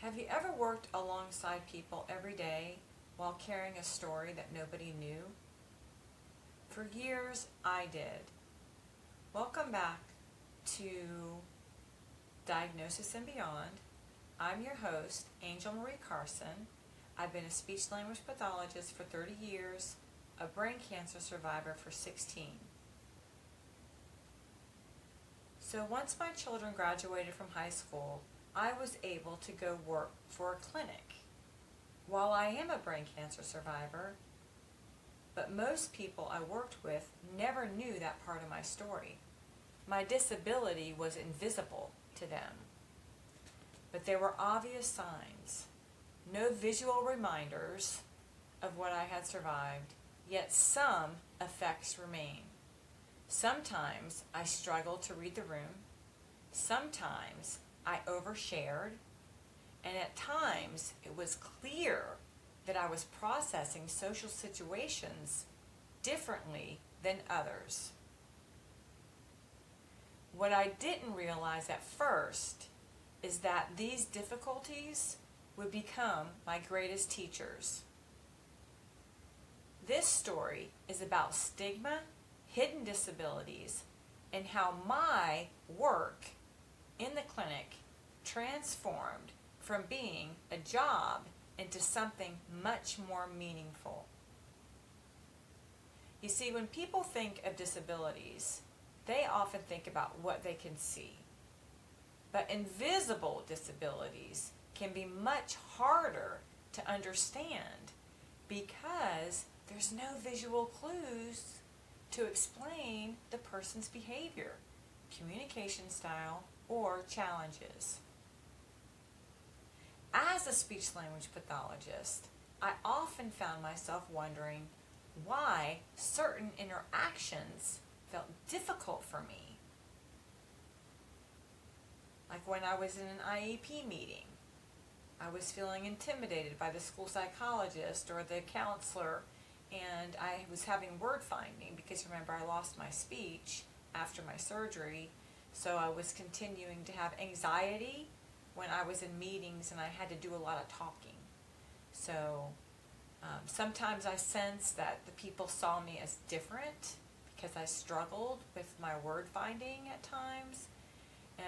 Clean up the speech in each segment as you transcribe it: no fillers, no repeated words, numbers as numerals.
Have you ever worked alongside people every day while carrying a story that nobody knew? For years, I did. Welcome back to Diagnosis and Beyond. I'm your host, Angel Marie Carson. I've been a speech-language pathologist for 30 years, a brain cancer survivor for 16. So once my children graduated from high school, I was able to go work for a clinic. While I am a brain cancer survivor, but most people I worked with never knew that part of my story. My disability was invisible to them, but there were obvious signs, no visual reminders of what I had survived, yet some effects remain. Sometimes I struggled to read the room, sometimes I overshared, and at times it was clear that I was processing social situations differently than others. What I didn't realize at first is that these difficulties would become my greatest teachers. This story is about stigma, hidden disabilities, and how my work in the clinic transformed from being a job into something much more meaningful. You see, when people think of disabilities, they often think about what they can see. But invisible disabilities can be much harder to understand because there's no visual clues to explain the person's behavior, communication style, or challenges. As a speech-language pathologist, I often found myself wondering why certain interactions felt difficult for me. Like when I was in an IEP meeting, I was feeling intimidated by the school psychologist or the counselor, and I was having word finding because remember I lost my speech after my surgery, so I was continuing to have anxiety when I was in meetings and I had to do a lot of talking. So sometimes I sensed that the people saw me as different because I struggled with my word finding at times.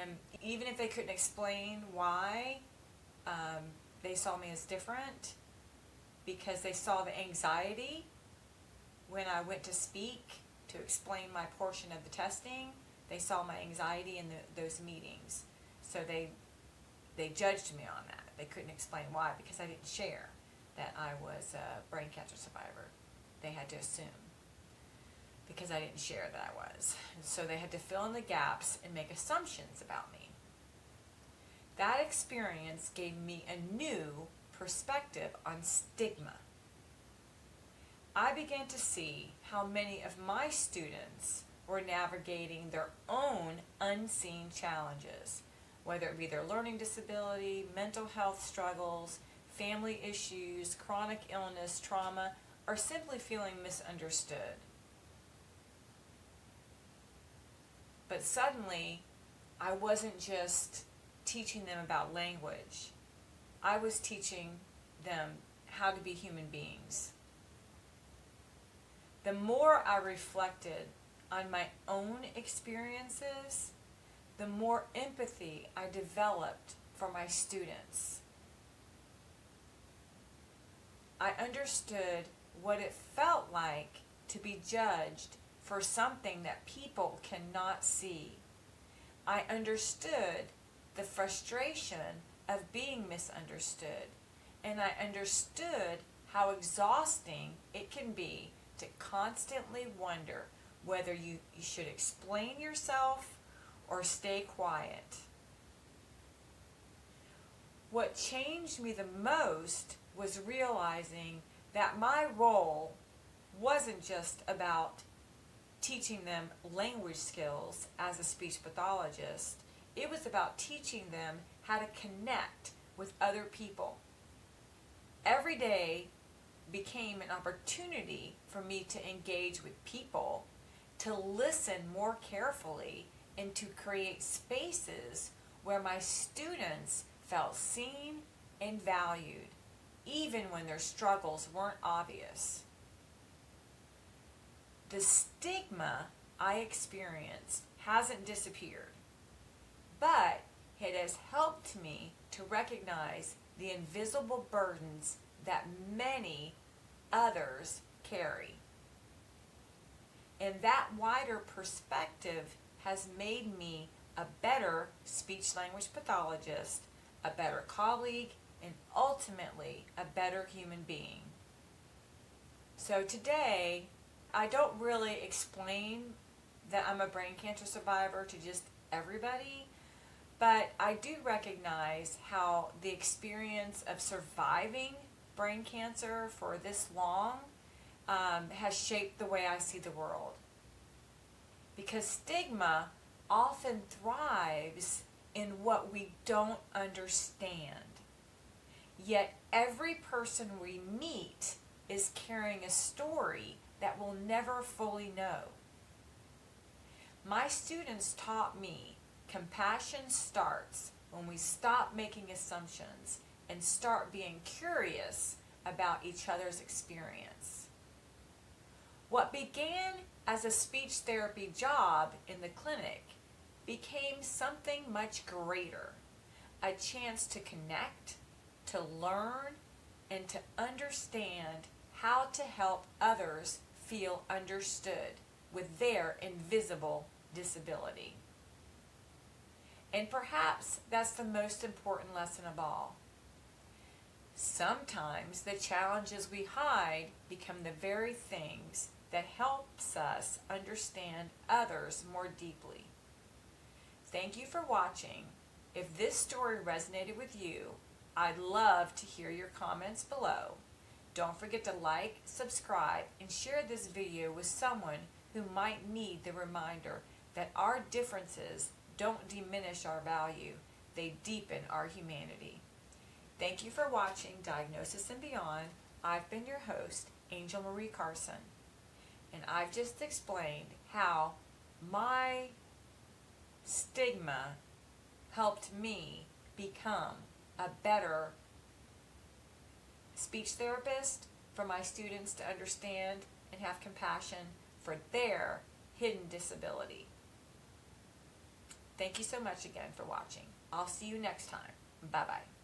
And even if they couldn't explain why, they saw me as different because they saw the anxiety when I went to speak to explain my portion of the testing. They saw my anxiety in those meetings. So they judged me on that. They couldn't explain why because I didn't share that I was a brain cancer survivor. They had to assume because I didn't share that I was. And so they had to fill in the gaps and make assumptions about me. That experience gave me a new perspective on stigma. I began to see how many of my students were navigating their own unseen challenges, whether it be their learning disability, mental health struggles, family issues, chronic illness, trauma, or simply feeling misunderstood. But suddenly, I wasn't just teaching them about language. I was teaching them how to be human beings. The more I reflected on my own experiences, the more empathy I developed for my students. I understood what it felt like to be judged for something that people cannot see. I understood the frustration of being misunderstood, and I understood how exhausting it can be to constantly wonder whether you should explain yourself or stay quiet. What changed me the most was realizing that my role wasn't just about teaching them language skills as a speech pathologist. It was about teaching them how to connect with other people. Every day became an opportunity for me to engage with people, to listen more carefully, and to create spaces where my students felt seen and valued, even when their struggles weren't obvious. The stigma I experienced hasn't disappeared, but it has helped me to recognize the invisible burdens that many others carry. And that wider perspective has made me a better speech-language pathologist, a better colleague, and ultimately a better human being. So today, I don't really explain that I'm a brain cancer survivor to just everybody, but I do recognize how the experience of surviving brain cancer for this long has shaped the way I see the world. Because stigma often thrives in what we don't understand. Yet every person we meet is carrying a story that we'll never fully know. My students taught me compassion starts when we stop making assumptions and start being curious about each other's experience. What began as a speech therapy job in the clinic became something much greater, a chance to connect, to learn, and to understand how to help others feel understood with their invisible disability. And perhaps that's the most important lesson of all. Sometimes the challenges we hide become the very things that helps us understand others more deeply. Thank you for watching. If this story resonated with you, I'd love to hear your comments below. Don't forget to like, subscribe, and share this video with someone who might need the reminder that our differences don't diminish our value, they deepen our humanity. Thank you for watching Diagnosis and Beyond. I've been your host, Angel Marie Carson, and I've just explained how my stigma helped me become a better speech therapist for my students to understand and have compassion for their hidden disability. Thank you so much again for watching. I'll see you next time. Bye-bye.